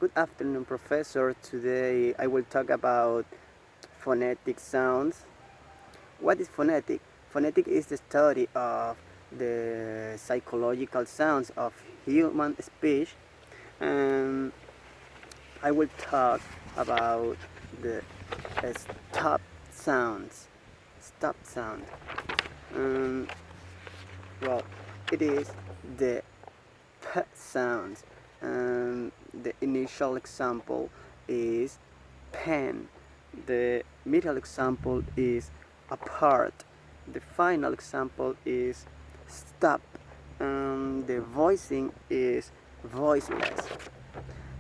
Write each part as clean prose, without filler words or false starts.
Good afternoon, Professor. Today I will talk about phonetic sounds. What is phonetic? Phonetic is the study of the psychological sounds of human speech, and I will talk about the stop sounds. Stop sound. Um, well, it is the p sounds. The initial example is pen. The middle example is apart. The final example is stop. The voicing is voiceless.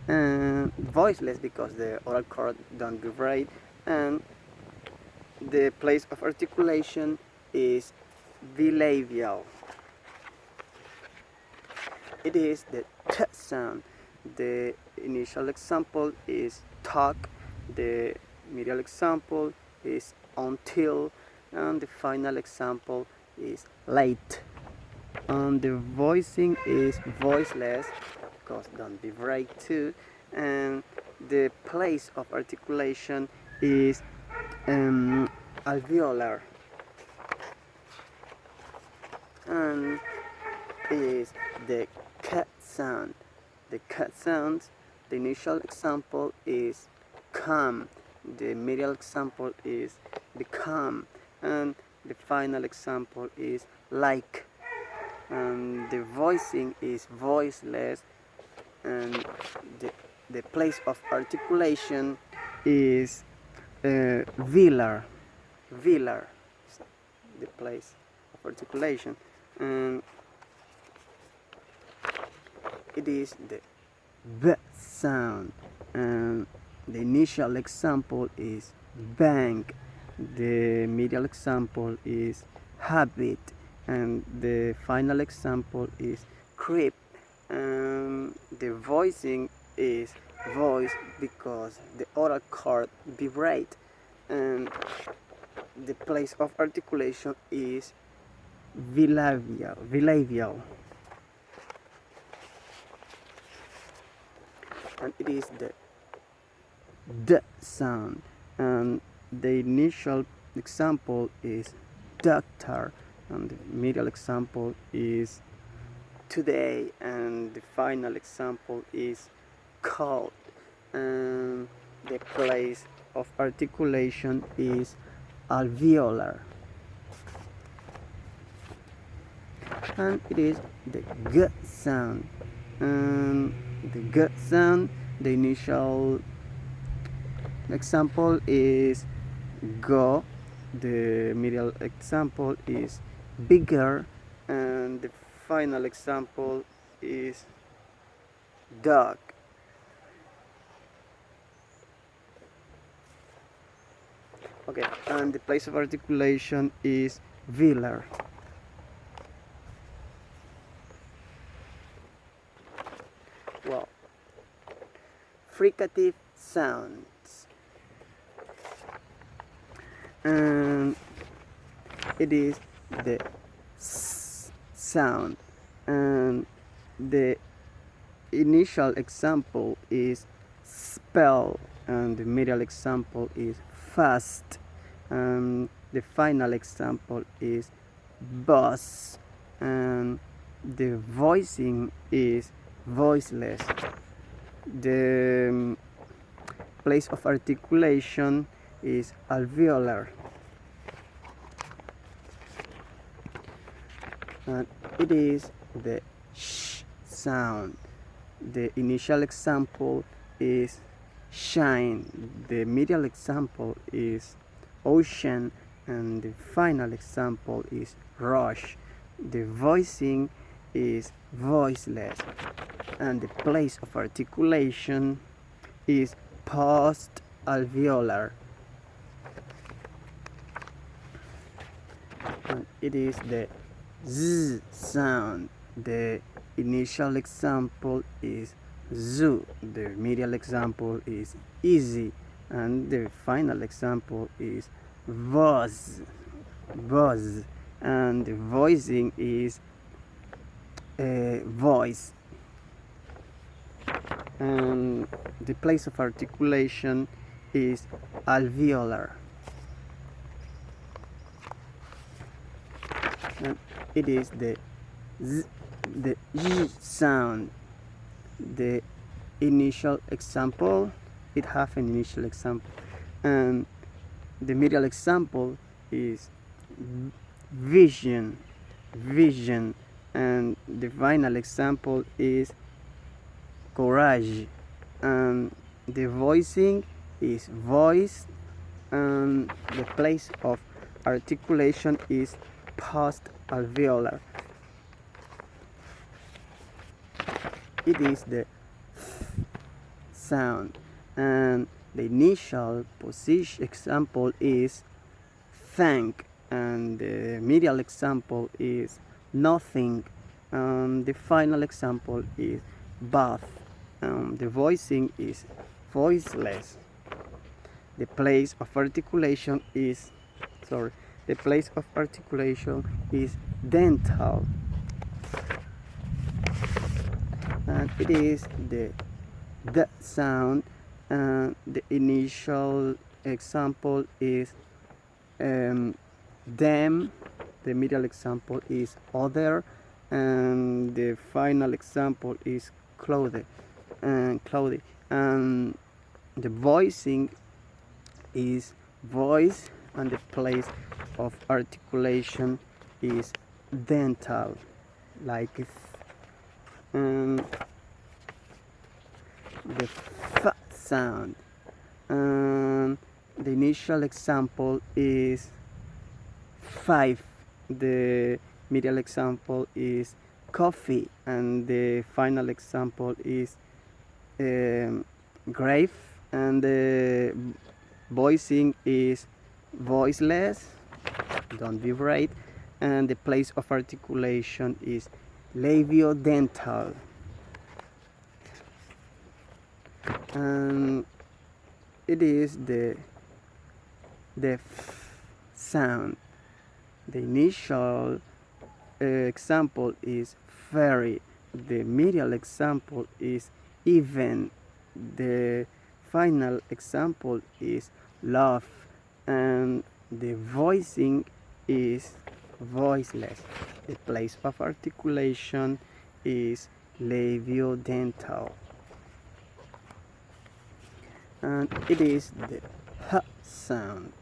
Voiceless because the oral cord don't vibrate, and the place of articulation is bilabial. It is the t sound. The initial example is talk, the middle example is until, and the final example is late. And the voicing is voiceless because don't vibrate too, and the place of articulation is alveolar, and is the cat sound. The cat sound, the initial example is come, the middle example is become, and the final example is like. And the voicing is voiceless, and the place of articulation is velar. Velar is the place of articulation, and it is the b sound, and the initial example is bank, the middle example is habit, and the final example is creep. The voicing is voice because the oral cord vibrate, and the place of articulation is bilabial. And it is the d sound, and the initial example is doctor, and the middle example is today, and the final example is cold, and the place of articulation is alveolar, and it is the g sound. The g sound, the initial example is go, the middle example is bigger, and the final example is dog. Okay, and the place of articulation is velar. Well, fricative sounds, and it is the s sound, and the initial example is spell, and the middle example is fast, and the final example is bus, and the voicing is voiceless. The place of articulation is alveolar, and it is the sh sound. The initial example is shine, the middle example is ocean, and the final example is rush. The voicing is voiceless, and the place of articulation is post alveolar, and it is the z sound. The initial example is zoo, the middle example is easy, and the final example is buzz, and the voicing is voice. and the place of articulation is alveolar. And it is the Z sound. The initial example, it have an initial example, and the middle example is vision, and the final example is courage, and the voicing is voice, and the place of articulation is post alveolar. It is the sound, and the initial position example is thank, and the middle example is nothing, and the final example is bath. The voicing is voiceless. The place of articulation is dental, and it is the sound, and the initial example is them, the middle example is other, and the final example is clothed, and the voicing is voice, and the place of articulation is dental, like the f sound, and the initial example is 5, the middle example is coffee, and the final example is grave, and the voicing is voiceless, don't vibrate, and the place of articulation is labiodental. And it is the f sound. The initial example is fairy, the middle example is even, the final example is love, and the voicing is voiceless. The place of articulation is labiodental, and it is the h sound.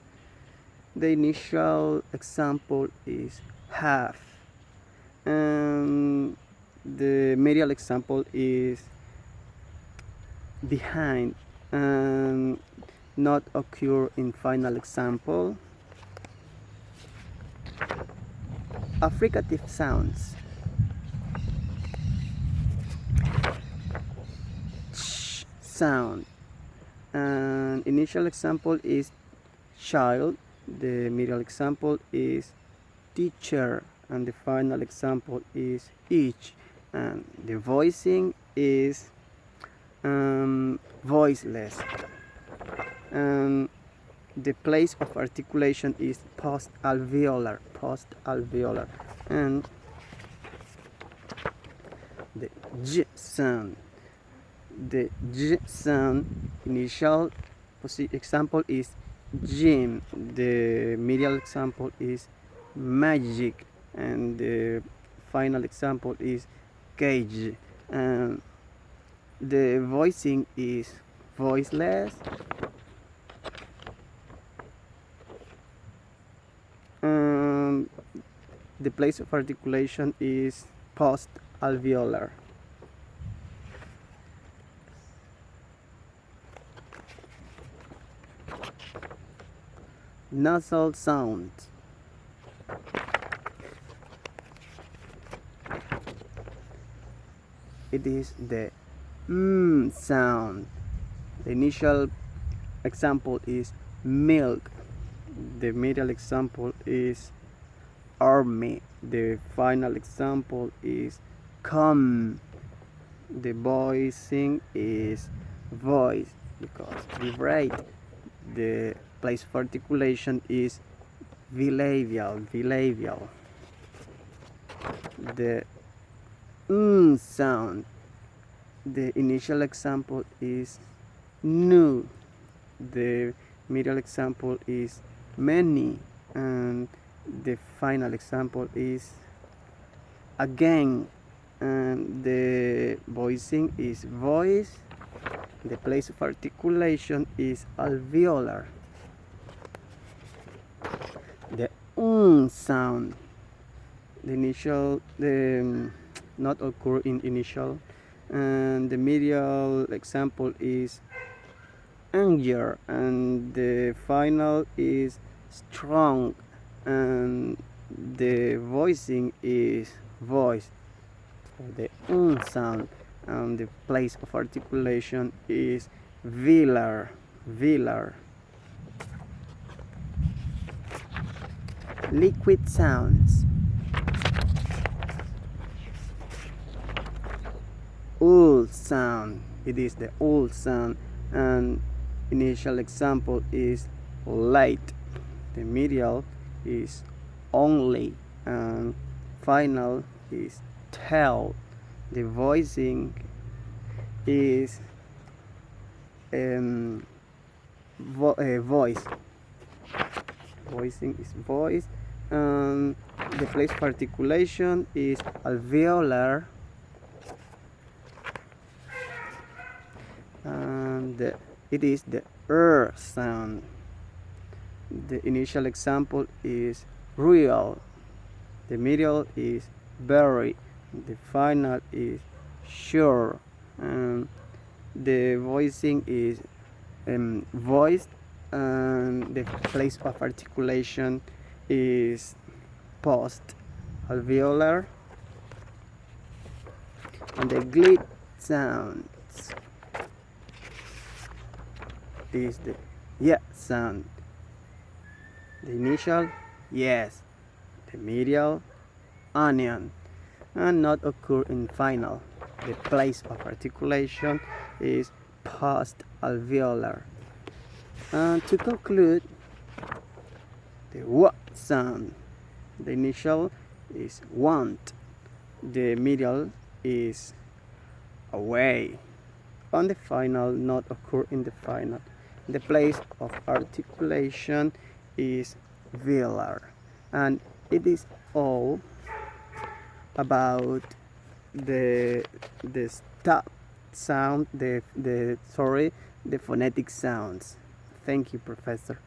The initial example is half, and the middle example is behind, and not occur in final example. Affricative sounds. Ch sound, and initial example is child, the middle example is teacher, and the final example is each, and the voicing is voiceless, and the place of articulation is post alveolar, and the j sound. The j sound initial example is gym, the middle example is magic, and the final example is cage, and the voicing is voiceless, and the place of articulation is post alveolar. Nasal sound. It is the sound. The initial example is milk, the middle example is army, the final example is come, the voicing is voice because vibrate. The place of articulation is bilabial. The sound. The initial example is new. The middle example is many, and the final example is again. And the voicing is voice. The place of articulation is alveolar. The sound, the not occur in initial, and the medial example is anger, and the final is strong, and the voicing is voice. The sound, and the place of articulation is velar. Liquid sounds. Old sound. It is the old sound, and initial example is late. The medial is only, and final is tell. The voicing is voice. Voicing is voice, and the place of articulation is alveolar, and it is the sound. The initial example is real. The middle is very. The final is sure, and the voicing is voiced, and the place of articulation is post alveolar, and the glit sounds is the yeah sound. The initial yes, the medial onion, and not occur in final. The place of articulation is post alveolar. And to conclude, the w sound. The initial is want. The middle is away. And the final not occur in the final. The place of articulation is velar. And it is all about the stop sound, the phonetic sounds. Thank you, Professor.